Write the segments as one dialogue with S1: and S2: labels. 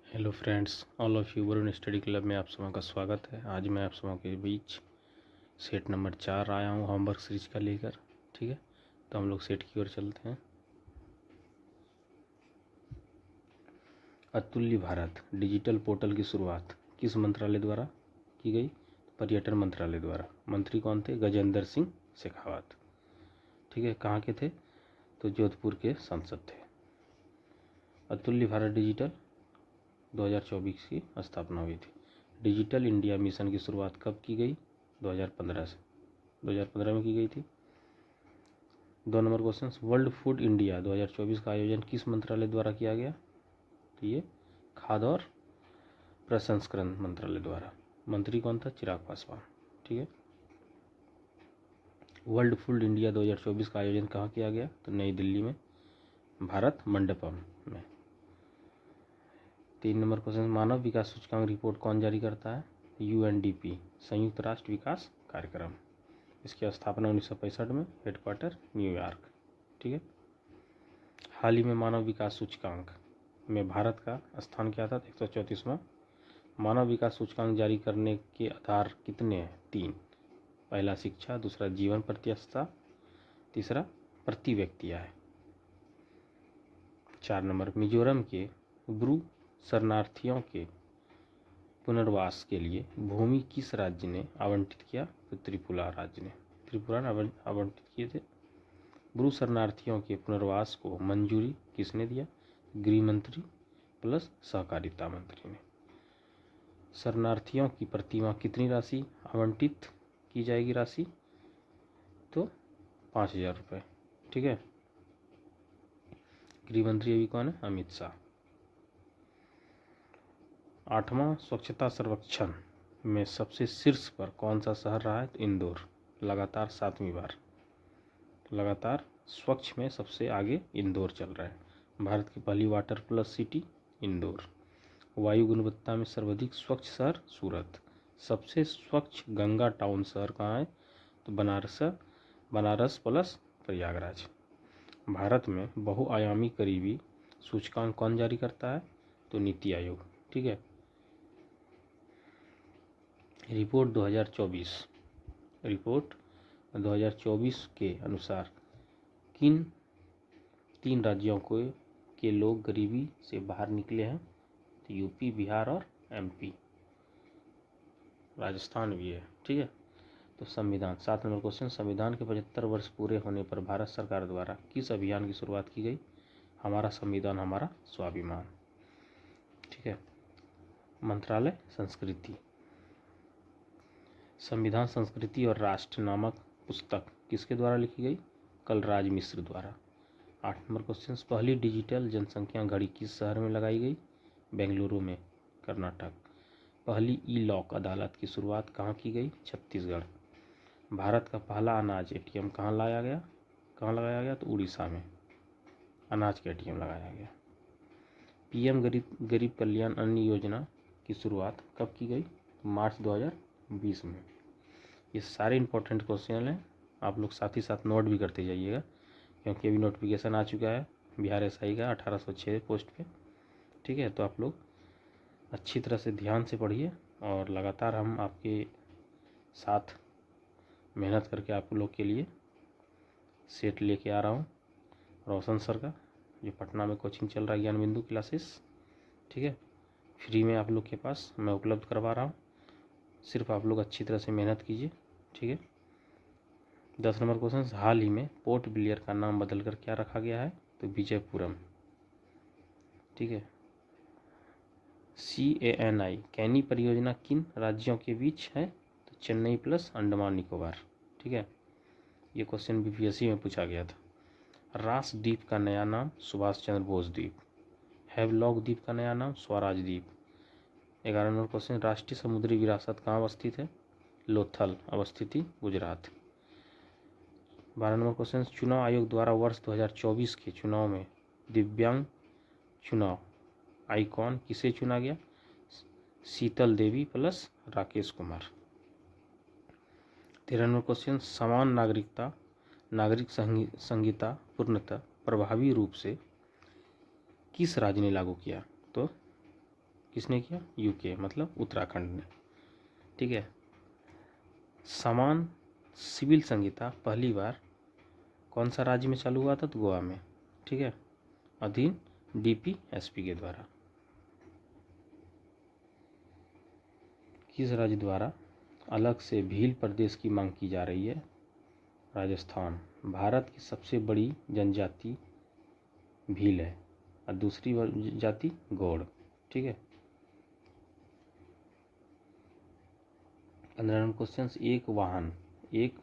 S1: Hello friends, all of you Varun study club में आप सबों का स्वागत है। आज मैं आप सबों के बीच सेट नंबर 4 आया हूँ होमवर्क सीरीज का लेकर। ठीक है, तो हम लोग सेट की ओर चलते हैं। अतुल्य भारत डिजिटल पोर्टल की शुरुआत किस मंत्रालय द्वारा की गई? पर्यटन मंत्रालय द्वारा। मंत्री कौन थे? गजेंद्र सिंह शेखावत। ठीक है, कहाँ के थे? तो जोधपुर के सांसद थे। अतुल्य भारत डिजिटल 2024 की स्थापना हुई थी। डिजिटल इंडिया मिशन की शुरुआत कब की गई? 2015 से। 2015 में की गई थी। 2 number question, world food India 2024 का आयोजन किस मंत्रालय द्वारा किया गया? तो ये खाद्य और प्रसंस्करण मंत्रालय द्वारा। मंत्री कौन था? चिराग पासवान। ठीक है, वर्ल्ड फूड इंडिया 2024 का आयोजन कहाँ किया गया? तो नई दिल्ली में भारत मंडपम में। 3 नंबर क्वेश्चन, मानव विकास सूचकांक रिपोर्ट कौन जारी करता है? UNDP, संयुक्त राष्ट्र विकास कार्यक्रम। इसकी स्थापना 1965 में, हेडक्वार्टर न्यूयॉर्क। ठीक है, हाल ही में मानव विकास सूचकांक में भारत का स्थान क्या था? 134वां। मानव विकास सूचकांक जारी करने के आधार कितने हैं? 3। पहला शिक्षा, दूसरा जीवन प्रत्याशा, तीसरा प्रति व्यक्ति आय। 4 नंबर, मिजोरम के ब्रू शरणार्थियों के पुनर्वास के लिए भूमि किस राज्य ने आवंटित किया? तो त्रिपुरा राज्य ने। त्रिपुरा ने आवंटित किए थे। ब्रू शरणार्थियों के पुनर्वास को मंजूरी किसने दिया? गृह मंत्री प्लस सहकारिता मंत्री ने। शरणार्थियों की प्रतिमा कितनी राशि आवंटित की जाएगी? राशि तो 5,000 रुपये। ठीक है, गृह मंत्री अभी कौन है? अमित शाह। 8वां स्वच्छता सर्वेक्षण में सबसे शीर्ष पर कौन सा शहर रहा है? तो इंदौर, लगातार 7वीं बार। लगातार स्वच्छ में सबसे आगे इंदौर चल रहा है। भारत की पहली वाटर प्लस सिटी इंदौर। वायु गुणवत्ता में सर्वाधिक स्वच्छ शहर सूरत। सबसे स्वच्छ गंगा टाउन शहर कहाँ है? तो बनारस प्लस प्रयागराज। भारत में बहुआयामी करीबी सूचकांक कौन जारी करता है? तो नीति आयोग। ठीक है, रिपोर्ट 2024 के अनुसार किन 3 राज्यों के लोग गरीबी से बाहर निकले हैं? तो यूपी, बिहार और MP, राजस्थान भी है। ठीक है, तो संविधान। 7 नंबर क्वेश्चन, संविधान के 75 वर्ष पूरे होने पर भारत सरकार द्वारा किस अभियान की शुरुआत की गई? हमारा संविधान हमारा स्वाभिमान। ठीक है, मंत्रालय संस्कृति। संविधान संस्कृति और राष्ट्र नामक पुस्तक किसके द्वारा लिखी गई? कलराज मिश्र द्वारा। 8 नंबर क्वेश्चन, पहली डिजिटल जनसंख्या घड़ी किस शहर में लगाई गई? बेंगलुरु में, कर्नाटक। पहली ई-लॉक अदालत की शुरुआत कहाँ की गई? छत्तीसगढ़। भारत का पहला अनाज ATM कहाँ लगाया गया? तो उड़ीसा में अनाज का ATM लगाया गया। PM गरीब कल्याण अन्न योजना की शुरुआत कब की गई? मार्च 2020 में। ये सारे इंपॉर्टेंट क्वेश्चन हैं, आप लोग साथ ही साथ नोट भी करते जाइएगा, क्योंकि अभी नोटिफिकेशन आ चुका है बिहार SI का 1806 पोस्ट पे। ठीक है, तो आप लोग अच्छी तरह से ध्यान से पढ़िए और लगातार हम आपके साथ मेहनत करके आप लोग के लिए सेट लेके आ रहा हूँ। रोशन सर का जो पटना में कोचिंग चल रहा है, ज्ञान बिंदु क्लासेस। ठीक है, फ्री में आप लोग के पास मैं उपलब्ध करवा रहा हूँ, सिर्फ आप लोग अच्छी तरह से मेहनत कीजिए। ठीक है, 10 नंबर क्वेश्चन, हाल ही में पोर्ट ब्लेयर का नाम बदलकर क्या रखा गया है? तो विजयपुरम। ठीक है, CANI कैनी परियोजना किन राज्यों के बीच है? तो चेन्नई प्लस अंडमान निकोबार। ठीक है, ये क्वेश्चन BPSC में पूछा गया था। रास द्वीप का नया नाम सुभाष चंद्र बोस द्वीप। हैवलॉक द्वीप का नया नाम स्वराज द्वीप। 11 नंबर क्वेश्चन, राष्ट्रीय समुद्री विरासत कहाँ अवस्थित है? लोथल, अवस्थिति गुजरात। 12 नंबर क्वेश्चन, चुनाव आयोग द्वारा वर्ष 2024 के चुनाव में दिव्यांग चुनाव आइकॉन किसे चुना गया? Sheetal Devi plus Rakesh Kumar. 13 number question, समान नागरिक संहिता पूर्णतः प्रभावी रूप से किस राज्य ने लागू किया? तो किसने किया? यूके मतलब उत्तराखंड ने। ठीक है। समान सिविल संहिता पहली बार कौन सा राज्य में चालू हुआ था? तो गोवा में। ठीक है। अधीन डीपीएसपी के द्वारा। किस राज्य द्वारा अलग से भील प्रदेश की मांग की जा रही है? राजस्थान। भारत की सबसे बड़ी जनजाति भील है और दूसरी जाति गौड़। ठीक है। 15 नंबर क्वेश्चन, एक वाहन एक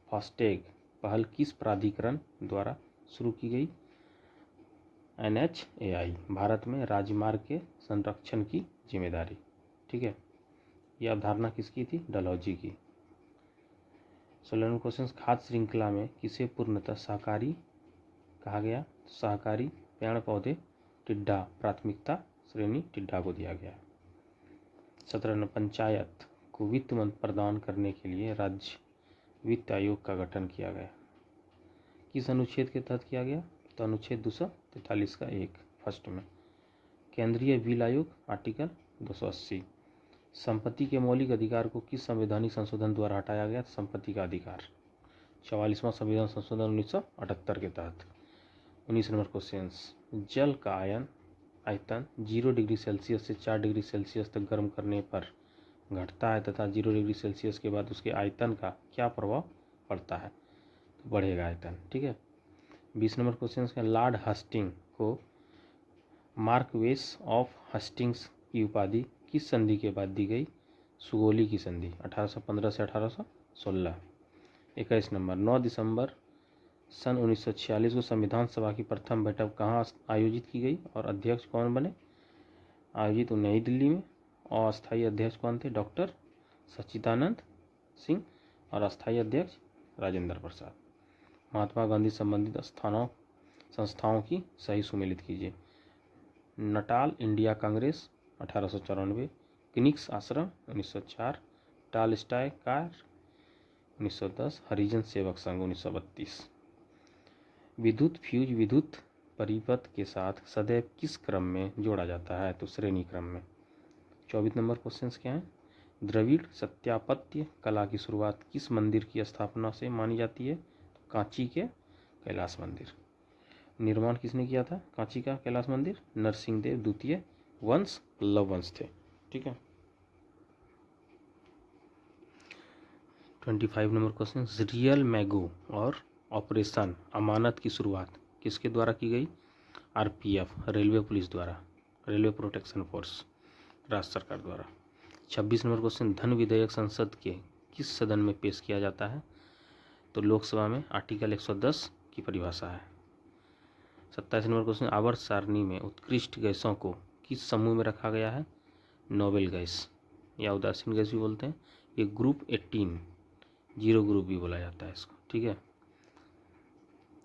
S1: फास्टैग पहल किस प्राधिकरण द्वारा शुरू की गई? NHAI। भारत में राजमार्ग के संरक्षण की जिम्मेदारी। ठीक है। यह अवधारणा किसकी थी? डलहौजी की। 16 नंबर क्वेश्चन, खाद्य श्रृंखला में किसे पूर्णतः शाकाहारी कहा गया? शाकाहारी पेड़ पौधे टिड्डा प्राथमिकता श्रेणी टिड्डा को दिया गया। 17 नंबर, पंचायत को वित्त प्रदान करने के लिए राज्य वित्त आयोग का गठन किया गया। किस अनुच्छेद के तहत किया गया? तो अनुच्छेद 243 का 1 फर्स्ट में। केंद्रीय बिल आयोग आर्टिकल 280। संपत्ति के मौलिक अधिकार को किस संवैधानिक संशोधन द्वारा हटाया गया? संपत्ति का अधिकार 44वां संविधान संशोधन 1978 के तहत। 19 नंबर क्वेश्चन, जल का आयतन 0 डिग्री सेल्सियस से 4 डिग्री सेल्सियस तक गर्म करने पर घटता है तथा 0 डिग्री सेल्सियस के बाद उसके आयतन का क्या प्रभाव पड़ता है? तो बढ़ेगा आयतन। ठीक है। 20 नंबर क्वेश्चन है, लॉर्ड हस्टिंग को मार्क्वेस ऑफ हस्टिंग्स की उपाधि किस संधि के बाद दी गई? सुगोली की संधि 1815 से 1816। 21 नंबर, 9 दिसंबर सन 1946 को संविधान सभा की प्रथम बैठक कहाँ आयोजित की गई और अध्यक्ष कौन बने? आयोजित नई दिल्ली में। और अस्थायी अध्यक्ष कौन थे? डॉक्टर सच्चिदानंद सिंह और अस्थायी अध्यक्ष राजेंद्र प्रसाद। महात्मा गांधी संबंधित संस्थाओं की सही सुमेलित कीजिए। नटाल इंडिया कांग्रेस 1894, किनिक्स आश्रम 1904, टालस्टॉय कार 1910, हरिजन सेवक संघ 1932। विद्युत फ्यूज विद्युत परिपथ के साथ सदैव किस क्रम में जोड़ा जाता है? तो श्रेणी क्रम में। 24 नंबर क्वेश्चन क्या है? द्रविड़ स्थापत्य कला की शुरुआत किस मंदिर की स्थापना से मानी जाती है? तो कांची के कैलाश मंदिर। निर्माण किसने किया था कांची का कैलाश मंदिर? नरसिंह देव द्वितीय वंश पल्लव वंश थे। ठीक है। 25 नंबर क्वेश्चन, रियल मैगो और ऑपरेशन अमानत की शुरुआत किसके द्वारा की गई? RPF रेलवे पुलिस द्वारा, रेलवे प्रोटेक्शन फोर्स राज्य सरकार द्वारा। 26 नंबर क्वेश्चन, धन विधेयक संसद के किस सदन में पेश किया जाता है? तो लोकसभा में। आर्टिकल 110 की परिभाषा है। 27 नंबर क्वेश्चन, आवर्त सारणी में उत्कृष्ट गैसों को किस समूह में रखा गया है? नोबेल गैस या उदासीन गैस भी बोलते हैं। ये ग्रुप 18 जीरो ग्रुप भी बोला जाता है इसको। ठीक है।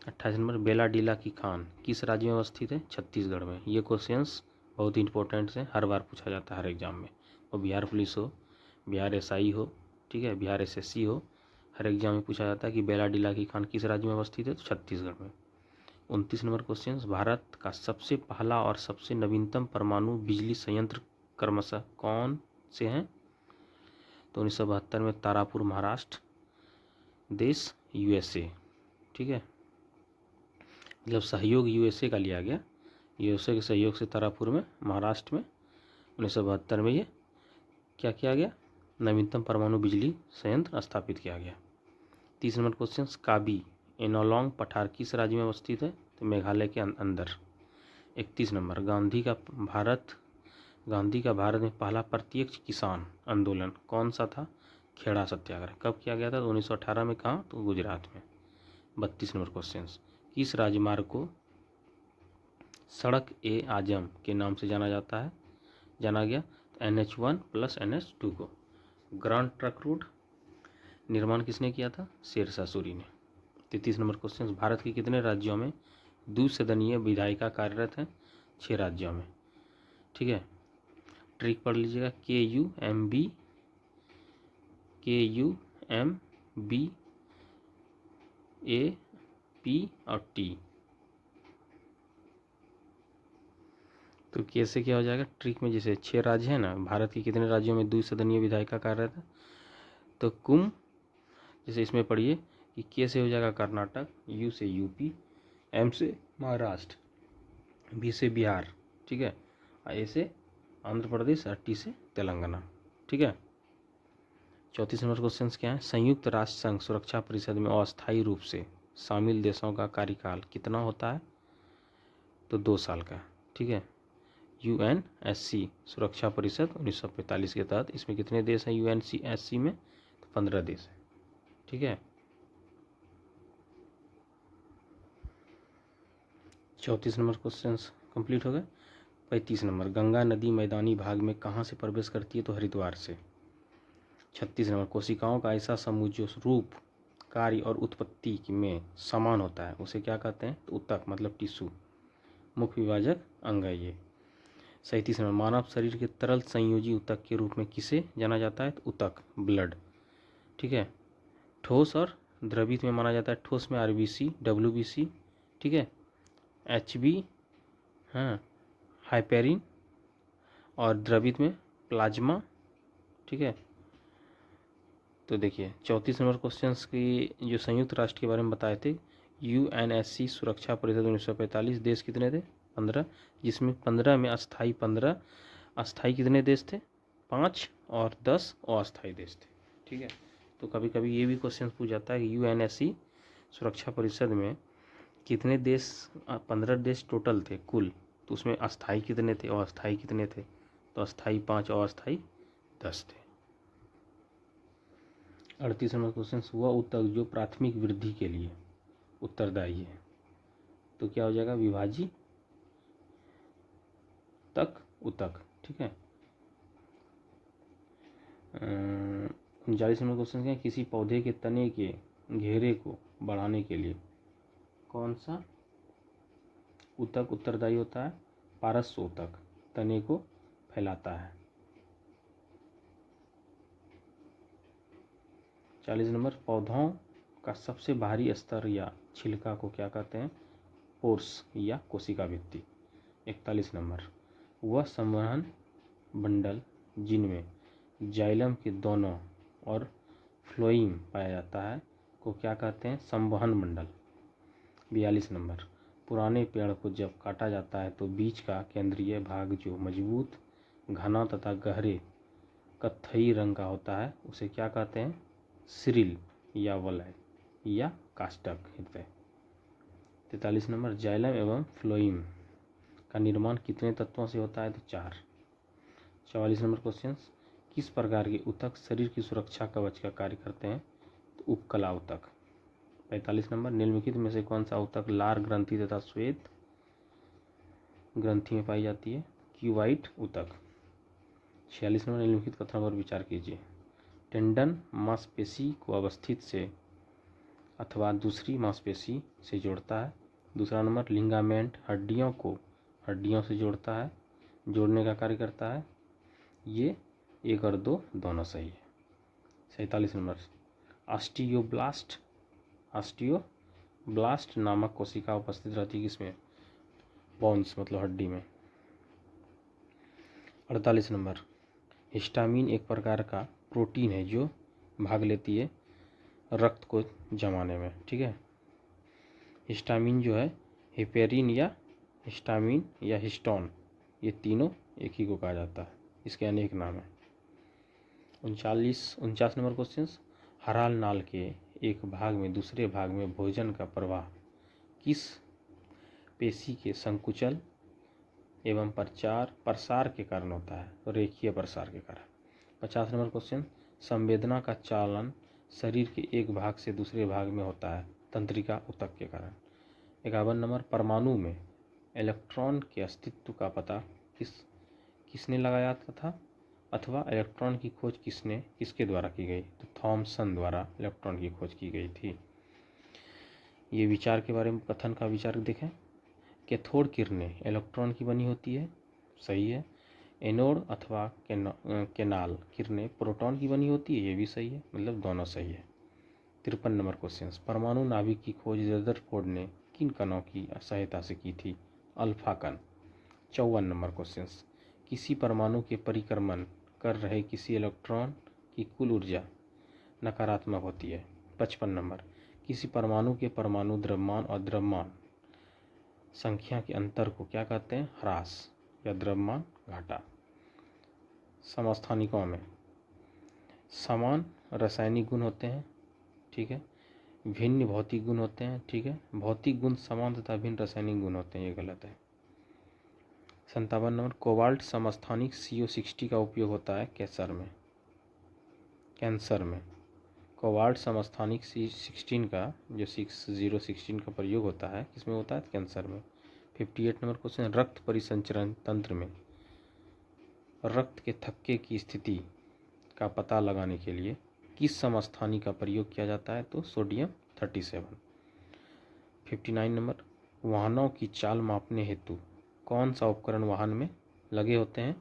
S1: 28 नंबर, बेलाडीला की खान किस राज्य में अवस्थित है? छत्तीसगढ़ में। ये क्वेश्चंस बहुत इंपॉर्टेंट हैं, हर बार पूछा जाता है हर एग्जाम में। और बिहार पुलिस हो, बिहार SI हो, ठीक है, बिहार SSC हो, हर एग्जाम में पूछा जाता है कि बेलाडीला की खान किस राज्य में अवस्थित है? तो छत्तीसगढ़ में। 29 नंबर क्वेश्चन, भारत का सबसे पहला और सबसे नवीनतम परमाणु बिजली संयंत्र क्रमशः कौन से हैं? तो 1972 में तारापुर महाराष्ट्र, देश USA। ठीक है। मतलब सहयोग USA का लिया गया, USA के सहयोग से तारापुर में महाराष्ट्र में 1972 में ये क्या किया गया? नवीनतम परमाणु बिजली संयंत्र स्थापित किया गया। 30 नंबर क्वेश्चन, काबी एनोलोंग पठार किस राज्य में अवस्थित है? तो मेघालय के अंदर। 31 नंबर, गांधी का भारत में पहला प्रत्यक्ष किसान आंदोलन कौन सा था? खेड़ा सत्याग्रह। कब किया गया था? तो 1918 में। कहाँ? तो गुजरात में। 32 नंबर क्वेश्चन, किस राजमार्ग को सड़क-ए-आजम के नाम से जाना गया? NH1 + NH2 को। ग्रांड ट्रक रोड निर्माण किसने किया था? शेरशाह सूरी ने। 33 नंबर क्वेश्चन, भारत के कितने राज्यों में द्विसदनीय विधायिका कार्यरत है? 6 राज्यों में। ठीक है। ट्रिक पढ़ लीजिएगा, KUMB AP और T। तो कैसे क्या हो जाएगा ट्रिक में, जैसे 6 राज्य है ना, भारत के कितने राज्यों में द्विसदनीय विधायी का कार्य था, तो कुम, जैसे इसमें पढ़िए कि के से हो जाएगा कर्नाटक, यू से यूपी, एम से महाराष्ट्र, बी से बिहार, ठीक है, ए से आंध्र प्रदेश और टी से तेलंगाना, ठीक है। 34 नंबर क्वेश्चन क्या है, संयुक्त राष्ट्र संघ सुरक्षा परिषद में अस्थायी रूप से शामिल देशों का कार्यकाल कितना होता है, तो 2 साल का, ठीक है। यूएनएससी सुरक्षा परिषद 1945 के तहत इसमें कितने देश हैं यूएनएससी में, तो 15 देश हैं, ठीक है। 34 नंबर क्वेश्चन कंप्लीट हो गए। 35 नंबर, गंगा नदी मैदानी भाग में कहाँ से प्रवेश करती है, तो हरिद्वार से। 36 नंबर, कोशिकाओं का ऐसा समूह जो रूप, कार्य और उत्पत्ति में समान होता है उसे क्या कहते हैं, तो ऊतक मतलब टिश्यू, मुख्य विभाजक अंग है ये। 37 नंबर, मानव शरीर के तरल संयोजी ऊतक के रूप में किसे जाना जाता है, तो ऊतक ब्लड, ठीक है। ठोस और द्रवित में माना जाता है, ठोस में आरबीसी डब्ल्यूबीसी, ठीक है, एचबी, हाँ, हाइपेरिन, और द्रवित में प्लाज्मा, ठीक है। तो देखिए 34 नंबर क्वेश्चंस की जो संयुक्त राष्ट्र के बारे में बताए थे, यूएनएससी सुरक्षा परिषद 1945 देश कितने थे, 15, जिसमें 15 में अस्थाई 15, अस्थाई कितने देश थे, 5, और 10 अस्थाई देश थे, ठीक है। तो कभी कभी ये भी क्वेश्चन पूछ जाता है कि यूएनएससी सुरक्षा परिषद में कितने देश, 15 देश टोटल थे कुल, तो उसमें अस्थाई कितने थे, अस्थाई कितने थे, तो अस्थाई 5, अस्थाई 10 थे। 38 नंबर क्वेश्चन, वह ऊतक जो प्राथमिक वृद्धि के लिए उत्तरदायी है, तो क्या हो जाएगा, विभाजी तक ऊतक, ठीक है। 39 नंबर क्वेश्चन क्या है, किसी पौधे के तने के घेरे को बढ़ाने के लिए कौन सा ऊतक उत्तरदायी होता है, पार्श्व ऊतक तने को फैलाता है। 40 नंबर, पौधों का सबसे बाहरी स्तर या छिलका को क्या कहते हैं, पोर्स या कोशिका भित्ति। 41 नंबर, वह संवहन बंडल जिनमें जाइलम के दोनों और फ्लोएम पाया जाता है को क्या कहते हैं, संवहन मंडल। 42 नंबर, पुराने पेड़ को जब काटा जाता है तो बीच का केंद्रीय भाग जो मजबूत, घना तथा गहरे कत्थई रंग का होता है उसे क्या कहते हैं, सिरिल या वलय या काष्ठक हृदय। 43 नंबर, जाइलम एवं फ्लोएम का निर्माण कितने तत्वों से होता है, तो 4। 44 नंबर क्वेश्चन, किस प्रकार के ऊतक शरीर की सुरक्षा कवच का कार्य करते हैं, तो उपकला ऊतक। 45 नंबर, निम्नलिखित में से कौन सा ऊतक लार ग्रंथि तथा श्वेत ग्रंथि में पाई जाती है, क्यूबाइट ऊतक। 46 नंबर, निम्नलिखित कथनों पर विचार कीजिए। टेंडन मांसपेशी को अवस्थित से अथवा दूसरी मांसपेशी से जोड़ता है। दूसरा नंबर, लिगामेंट हड्डियों को हड्डियों से जोड़ता है, जोड़ने का कार्य करता है। ये 1 और 2 दोनों सही है। 47 नंबर, ऑस्टियोब्लास्ट नामक कोशिका उपस्थित रहती है किसमें, बोन्स मतलब हड्डी में। 48 नंबर, हिस्टामिन एक प्रकार का प्रोटीन है जो भाग लेती है रक्त को जमाने में, ठीक है। हिस्टामिन जो है, हेपेरिन या हिस्टामिन या हिस्टोन, ये तीनों एक ही को कहा जाता है, इसके अनेक नाम हैं। 49 नंबर क्वेश्चन, हराल नाल के एक भाग में दूसरे भाग में भोजन का प्रवाह किस पेशी के संकुचन एवं प्रसार के कारण होता है, तो रेखीय प्रसार के कारण। 50 नंबर क्वेश्चन, संवेदना का चालन शरीर के एक भाग से दूसरे भाग में होता है तंत्रिका ऊतक के कारण। 51 नंबर, परमाणु में इलेक्ट्रॉन के अस्तित्व का पता किसने लगाया था, अथवा इलेक्ट्रॉन की खोज किसके द्वारा की गई, तो थॉमसन द्वारा इलेक्ट्रॉन की खोज की गई थी। ये विचार के बारे में कथन का विचार देखें। कैथोड किरणें इलेक्ट्रॉन की बनी होती है, सही है। एनोड अथवा कैनाल किरणें प्रोटॉन की बनी होती है, ये भी सही है, मतलब दोनों सही है। 53 नंबर क्वेश्चन, परमाणु नाभिक की खोज रदरफोर्ड ने किन कणों की सहायता से की थी, अल्फा कण। 54 नंबर क्वेश्चन, किसी परमाणु के परिक्रमण कर रहे किसी इलेक्ट्रॉन की कुल ऊर्जा नकारात्मक होती है। 55 नंबर, किसी परमाणु के परमाणु द्रव्यमान और द्रव्यमान संख्या के अंतर को क्या कहते हैं? ह्रास या द्रव्यमान घाटा। समस्थानिकों में समान रासायनिक गुण होते हैं, ठीक है, भिन्न भौतिक गुण होते हैं, ठीक है, भौतिक गुण समान तथा भिन्न रासायनिक गुण होते हैं, ये गलत है। 57 नंबर, कोबाल्ट समस्थानिक CO60 का उपयोग होता है कैंसर में। कोबाल्ट समस्थानिक C16 का जो 6016 का प्रयोग होता है किसमें होता है? कैंसर में। 58 नंबर क्वेश्चन, रक्त परिसंचरण तंत्र में रक्त के थक्के की स्थिति का पता लगाने के लिए किस समस्थानिक का प्रयोग किया जाता है? तो सोडियम 37। 59 नंबर, वाहनों की चाल मापने हेतु कौन सा उपकरण वाहन में लगे होते हैं?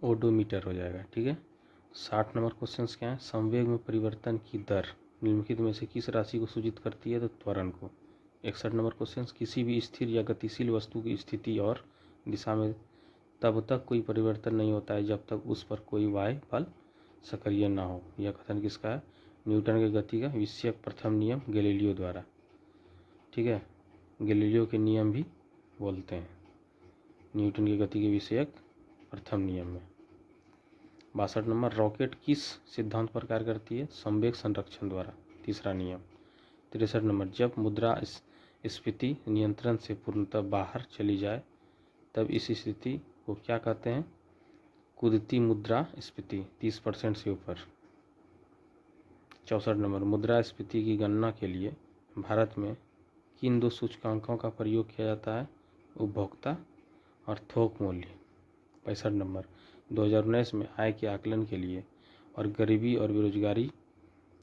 S1: ओडोमीटर हो जाएगा, ठीक है। 60 नंबर क्वेश्चन क्या है? संवेग में परिवर्तन की दर निम्नलिखित में से किस राशि को सूचित करती है? तो त्वरण को। 61 नंबर क्वेश्चन, किसी भी स्थिर या गतिशील वस्तु की स्थिति और दिशा में तब तक कोई परिवर्तन नहीं होता है जब तक उस पर कोई बाह्य बल सक्रिय ना हो। यह कथन किसका है? न्यूटन के गति का विषयक प्रथम नियम गैलीलियो द्वारा, ठीक है, गैलीलियो के नियम भी बोलते हैं न्यूटन की गति के विषयक प्रथम नियम में। 62 नंबर, रॉकेट किस सिद्धांत पर कार्य करती है? संवेग संरक्षण द्वारा, तीसरा नियम। 63 नंबर, जब मुद्रास्फीति नियंत्रण से पूर्णतः बाहर चली जाए तब इस स्थिति को क्या कहते हैं? कूदती मुद्रास्फीति, 30% से ऊपर। 64 नंबर, मुद्रास्फीति की गणना के लिए भारत में किन दो सूचकांकों का प्रयोग किया जाता है? उपभोक्ता और थोक मूल्य। 65 नंबर, 2019 में आय के आकलन के लिए और गरीबी और बेरोजगारी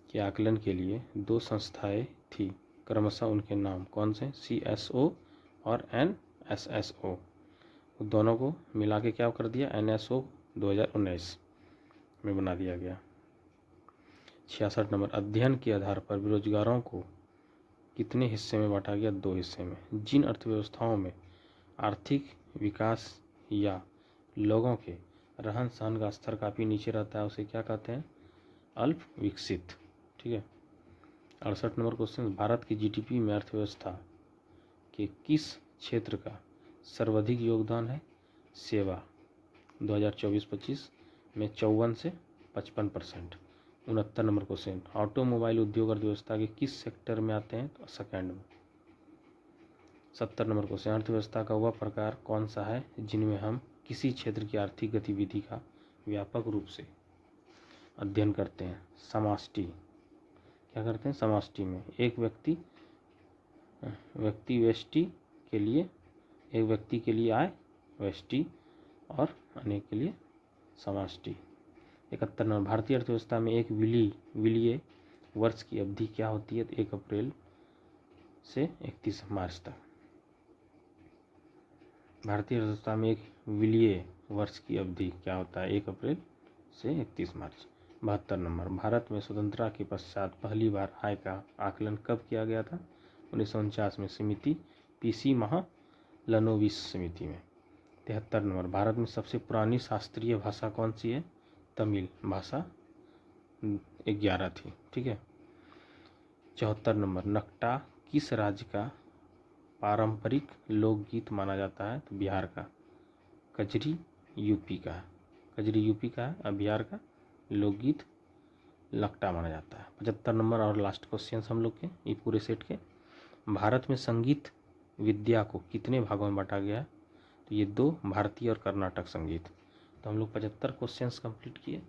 S1: के आकलन के लिए दो संस्थाएं थी, क्रमशः उनके नाम कौन से? CSO और NSSO। दोनों को मिला के क्या कर दिया? NSO 2019 में बना दिया गया। 66 नंबर, अध्ययन के आधार पर बेरोजगारों को कितने हिस्से में बांटा गया? 2 हिस्से में। जिन अर्थव्यवस्थाओं में आर्थिक विकास या लोगों के रहन सहन का स्तर काफ़ी नीचे रहता है उसे क्या कहते हैं? अल्प विकसित, ठीक है। 68 नंबर क्वेश्चन, भारत की GDP में अर्थव्यवस्था के किस क्षेत्र का सर्वाधिक योगदान है? सेवा, 2024-25 में 54 से 55%। 69 नंबर क्वेश्चन, ऑटोमोबाइल उद्योग अर्थव्यवस्था के किस सेक्टर में आते हैं? तो सेकंड में। 70 नंबर क्वेश्चन, अर्थव्यवस्था का वह प्रकार कौन सा है जिनमें हम किसी क्षेत्र की आर्थिक गतिविधि का व्यापक रूप से अध्ययन करते हैं? समष्टि। क्या करते हैं? समष्टि में एक व्यक्ति व्यष्टि के लिए, एक व्यक्ति के लिए आय व्यष्टि और अनेक के लिए समष्टि। 71 नंबर, भारतीय अर्थव्यवस्था में एक विलीय वर्ष की अवधि क्या होती है? 1 अप्रैल से 31 मार्च तक। भारतीय अर्थव्यवस्था में एक विलीय वर्ष की अवधि क्या होता है? 1 अप्रैल से 31 मार्च। 72 नंबर, भारत में स्वतंत्रता के पश्चात पहली बार आय का आकलन कब किया गया था? 1949 में, समिति PC महालनोबिस समिति में। 73 नंबर, भारत में सबसे पुरानी शास्त्रीय भाषा कौन सी है? तमिल भाषा 11 थी, ठीक है। 74 नंबर, नकटा किस राज्य का पारंपरिक लोकगीत माना जाता है? तो बिहार का। कजरी यूपी का है, कजरी यूपी का है और बिहार का लोकगीत लकटा माना जाता है। 75 नंबर और लास्ट क्वेश्चन हम लोग के ये पूरे सेट के, भारत में संगीत विद्या को कितने भागों में बांटा गया है? तो ये 2, भारतीय और कर्नाटक संगीत। तो हम लोग 75 क्वेश्चंस कंप्लीट किए,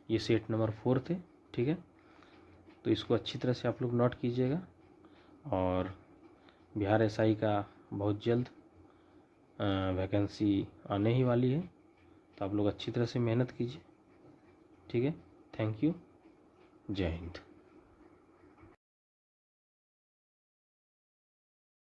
S1: ये सेट नंबर 4 थे, ठीक है। तो इसको अच्छी तरह से आप लोग नोट कीजिएगा और बिहार SI का बहुत जल्द वैकेंसी आने ही वाली है, तो आप लोग अच्छी तरह से मेहनत कीजिए, ठीक है। थैंक यू, जय हिंद।